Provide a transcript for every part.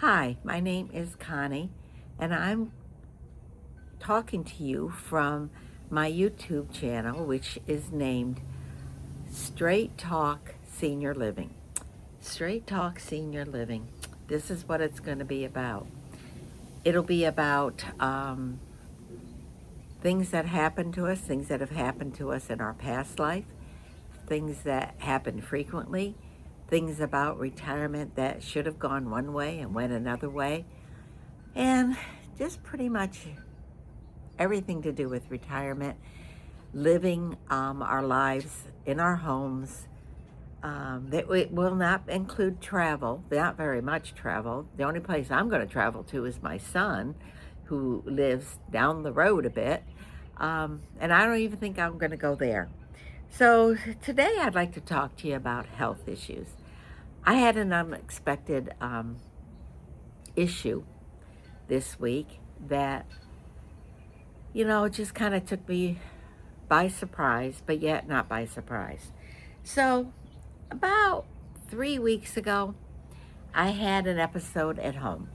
Hi, my name is Connie, and I'm talking to you from my YouTube channel, which is named Straight Talk Senior Living. Straight Talk Senior Living. This is what it's going to be about. It'll be about things that happen to us, things that have happened to us in our past life, things that happen frequently, things about retirement that should have gone one way and went another way, and just pretty much everything to do with retirement, living our lives in our homes. It will not include travel, not very much travel. The only place I'm going to travel to is my son, who lives down the road a bit, and I don't even think I'm going to go there. So today I'd like to talk to you about health issues. I had an unexpected issue this week that just kind of took me by surprise, but yet not by surprise. So, about 3 weeks ago, I had an episode at home.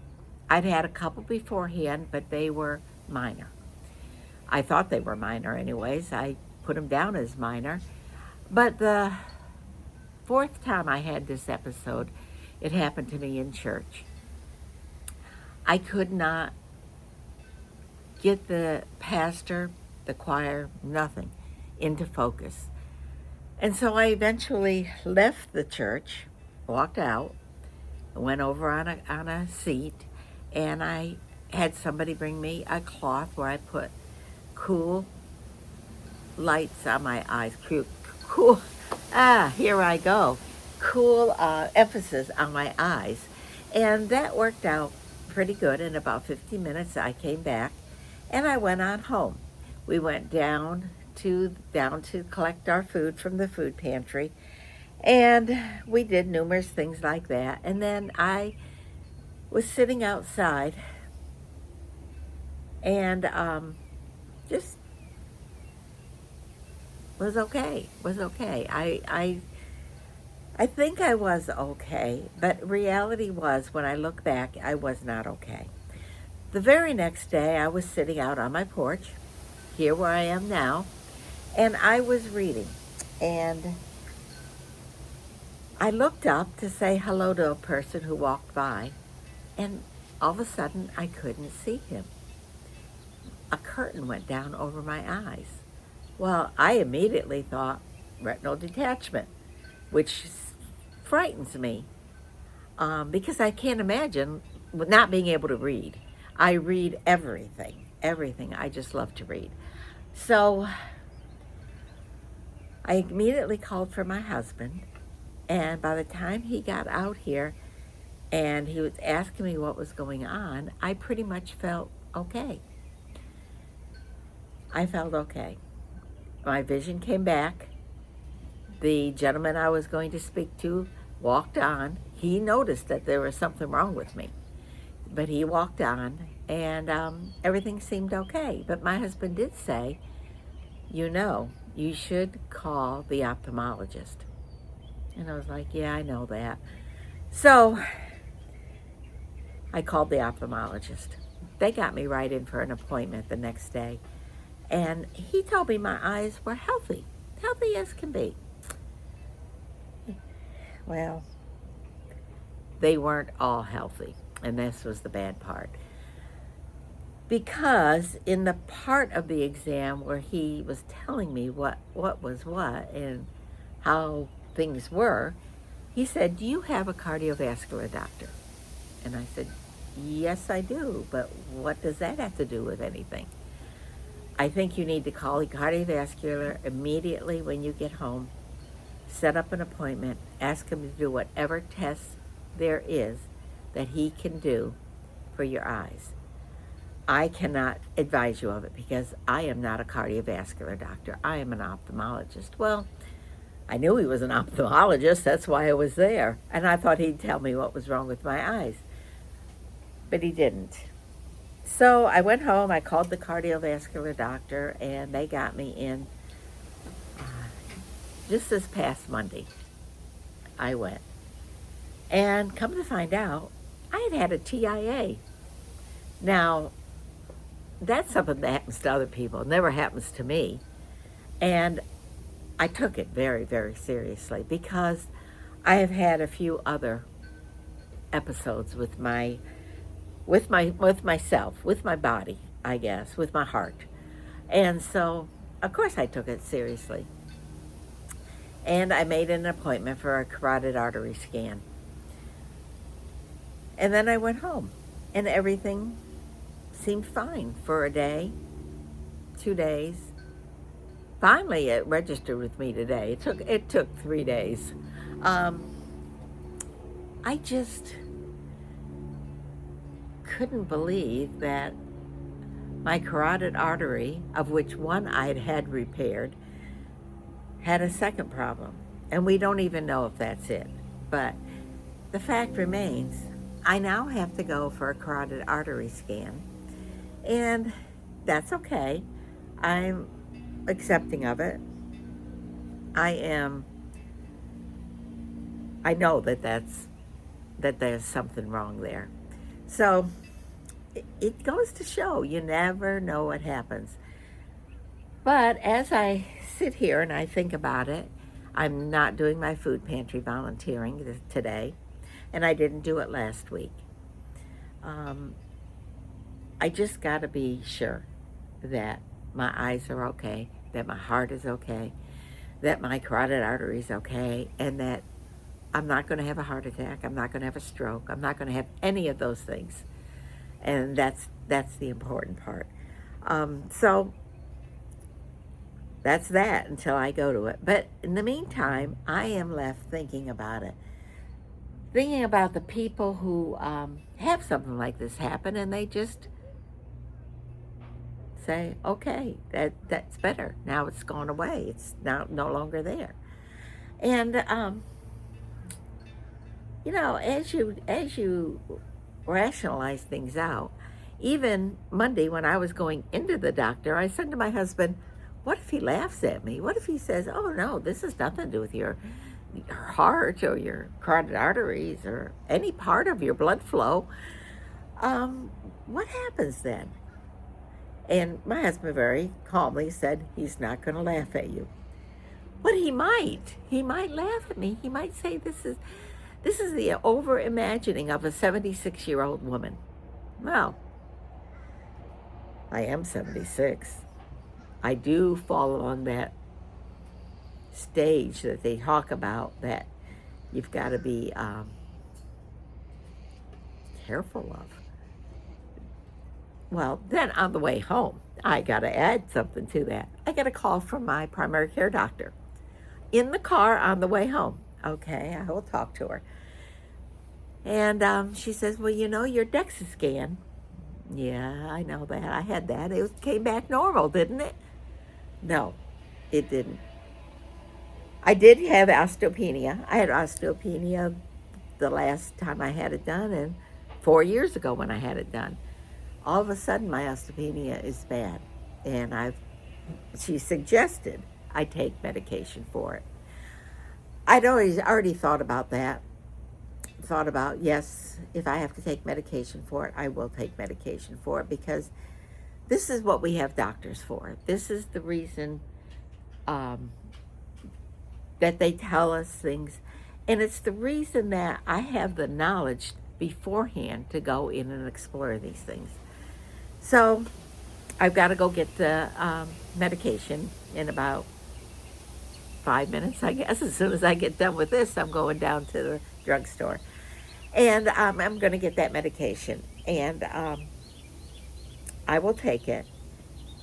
I'd had a couple beforehand, but they were minor. I thought they were minor anyways. I put them down as minor. But the fourth time I had this episode, it happened to me in church. I could not get the pastor, the choir, nothing into focus. And so I eventually left the church, walked out, went over on a seat, and I had somebody bring me a cloth where I put cool lights on my eyes, here I go, cool emphasis on my eyes. And that worked out pretty good. In about 15 minutes, I came back and I went on home. We went down to collect our food from the food pantry, and we did numerous things like that. And then I was sitting outside and just was okay. I think I was okay, but reality was, when I look back, I was not okay. The very next day, I was sitting out on my porch, here where I am now, and I was reading. And I looked up to say hello to a person who walked by, and all of a sudden, I couldn't see him. A curtain went down over my eyes. Well, I immediately thought retinal detachment, which frightens me because I can't imagine not being able to read. I read everything. I just love to read. So I immediately called for my husband, and by the time he got out here and he was asking me what was going on, I pretty much felt okay. I felt okay. My vision came back. The gentleman I was going to speak to walked on. He noticed that there was something wrong with me, but he walked on, and everything seemed okay. But my husband did say, you should call the ophthalmologist. And I was like, yeah, I know that. So I called the ophthalmologist. They got me right in for an appointment the next day. And he told me my eyes were healthy as can be. Well, they weren't all healthy, and this was the bad part. Because in the part of the exam where he was telling me what was what and how things were, he said, "Do you have a cardiovascular doctor?" And I said, "Yes, I do, but what does that have to do with anything?" "I think you need to call a cardiovascular immediately when you get home, set up an appointment, ask him to do whatever tests there is that he can do for your eyes. I cannot advise you of it because I am not a cardiovascular doctor. I am an ophthalmologist." Well, I knew he was an ophthalmologist. That's why I was there. And I thought he'd tell me what was wrong with my eyes. But he didn't. So I went home. I called the cardiovascular doctor, and they got me in just this past Monday. I went. And come to find out, I had a TIA. Now, that's something that happens to other people. It never happens to me. And I took it very, very seriously because I have had a few other episodes with myself, with my body, I guess, with my heart. And so, of course, I took it seriously. And I made an appointment for a carotid artery scan. And then I went home, and everything seemed fine for a day, 2 days. Finally, it registered with me today. It took 3 days. I just couldn't believe that my carotid artery, of which one I'd had repaired, had a second problem. And we don't even know if that's it. But the fact remains, I now have to go for a carotid artery scan. And that's okay. I'm accepting of it. I know that there's something wrong there. So it goes to show you never know what happens. But as I sit here and I think about it, I'm not doing my food pantry volunteering today, and I didn't do it last week. I just got to be sure that my eyes are okay, that my heart is okay, that my carotid artery is okay, and that I'm not going to have a heart attack, I'm not going to have a stroke, I'm not going to have any of those things. And that's the important part. So that's that until I go to it. But in the meantime, I am left thinking about it. Thinking about the people who have something like this happen and they just say, okay, that's better. Now it's gone away. It's now no longer there. And as you rationalize things out, even Monday when I was going into the doctor, I said to my husband, what if he laughs at me? What if he says, oh no, this has nothing to do with your heart or your carotid arteries or any part of your blood flow? What happens then? And my husband very calmly said, he's not going to laugh at you. But he might. He might laugh at me. He might say, this is the over-imagining of a 76-year-old woman. Well, I am 76. I do fall along that stage that they talk about that you've got to be careful of. Well, then on the way home, I got to add something to that. I got a call from my primary care doctor in the car on the way home. Okay, I will talk to her. And she says, well, your DEXA scan. Yeah, I know that. I had that. It came back normal, didn't it? No, it didn't. I did have osteopenia. I had osteopenia the last time I had it done and 4 years ago when I had it done. All of a sudden, my osteopenia is bad. And she suggested I take medication for it. I'd already thought about that. Thought about, yes, if I have to take medication for it, I will take medication for it because this is what we have doctors for. This is the reason that they tell us things. And it's the reason that I have the knowledge beforehand to go in and explore these things. So I've got to go get the medication in about 5 minutes, I guess. As soon as I get done with this, I'm going down to the drugstore. And I'm going to get that medication. And I will take it.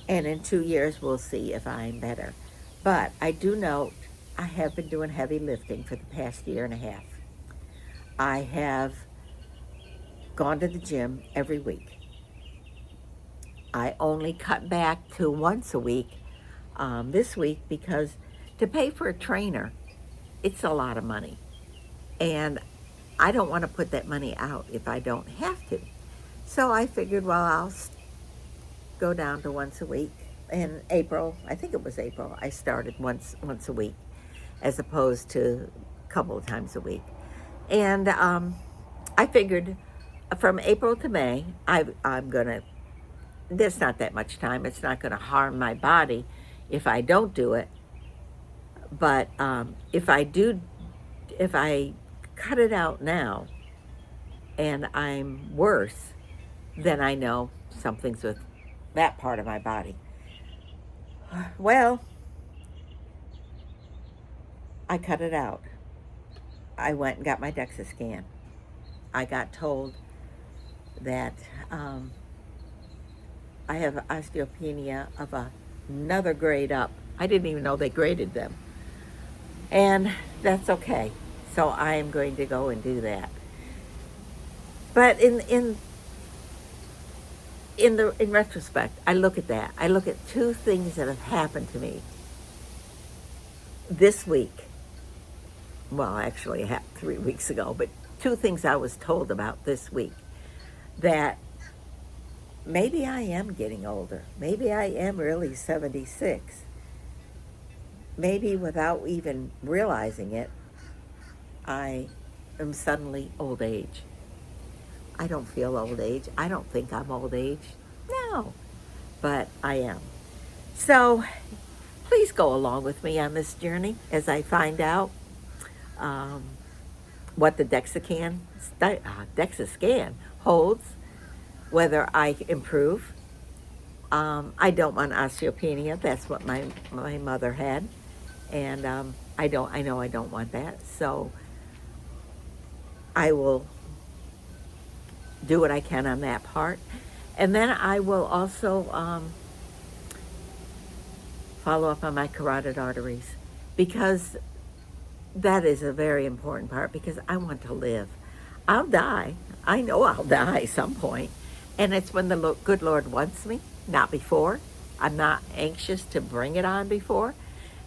And in 2 years, we'll see if I'm better. But I do note I have been doing heavy lifting for the past year and a half. I have gone to the gym every week. I only cut back to once a week this week because to pay for a trainer, it's a lot of money. And I don't want to put that money out if I don't have to. So I figured, well, I'll go down to once a week. In April, I think it was April, I started once a week as opposed to a couple of times a week. And I figured from April to May, I'm going to, there's not that much time. It's not going to harm my body if I don't do it. But if I cut it out now and I'm worse, then I know something's with that part of my body. Well, I cut it out. I went and got my DEXA scan. I got told that I have osteopenia of another grade up. I didn't even know they graded them. And that's okay. So I am going to go and do that. But in retrospect, I look at that. I look at two things that have happened to me this week. Well, actually, it happened 3 weeks ago, but two things I was told about this week. That maybe I am getting older. Maybe I am really 76. Maybe without even realizing it, I am suddenly old age. I don't feel old age. I don't think I'm old age. No, but I am. So please go along with me on this journey as I find out what the DEXA scan holds, whether I improve. I don't want osteopenia. That's what my mother had, and I know I don't want that. So I will do what I can on that part, and then I will also follow up on my carotid arteries, because that is a very important part, because I want to live. I'll die. I know I'll die some point, and it's when the good Lord wants me, not before. I'm not anxious to bring it on before.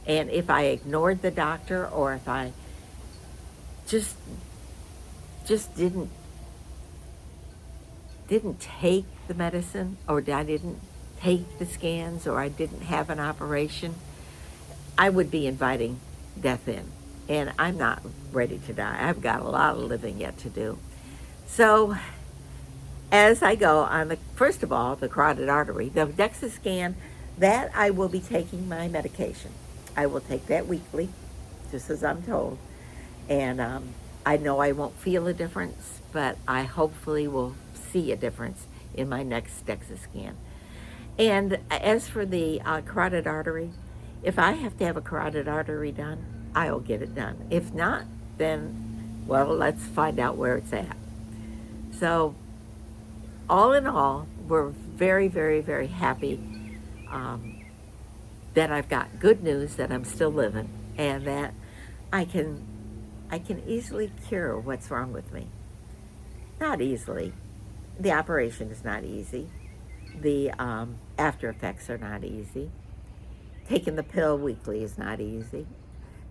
And if I ignored the doctor, or if I just didn't take the medicine, or I didn't take the scans, or I didn't have an operation, I would be inviting death in. And I'm not ready to die. I've got a lot of living yet to do. So as I go on first of all, the carotid artery, the DEXA scan, that I will be taking my medication. I will take that weekly, just as I'm told. And I know I won't feel a difference, but I hopefully will see a difference in my next DEXA scan. And as for the carotid artery, if I have to have a carotid artery done, I'll get it done. If not, then, well, let's find out where it's at. So, all in all, we're very, very, very happy that I've got good news, that I'm still living, and that I can easily cure what's wrong with me. Not easily. The operation is not easy. The after effects are not easy. Taking the pill weekly is not easy.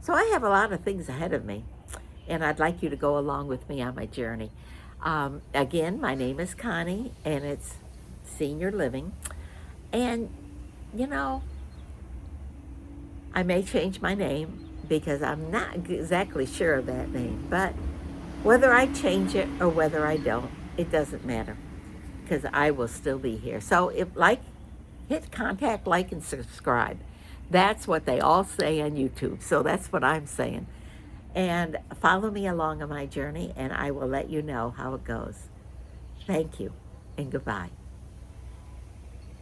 So I have a lot of things ahead of me, and I'd like you to go along with me on my journey. Again, my name is Connie, and it's Senior Living. And, you know, I may change my name, because I'm not exactly sure of that name. But whether I change it or whether I don't, it doesn't matter, because I will still be here. So hit contact, like, and subscribe. That's what they all say on YouTube, so that's what I'm saying. And follow me along on my journey, and I will let you know how it goes. Thank you, and goodbye.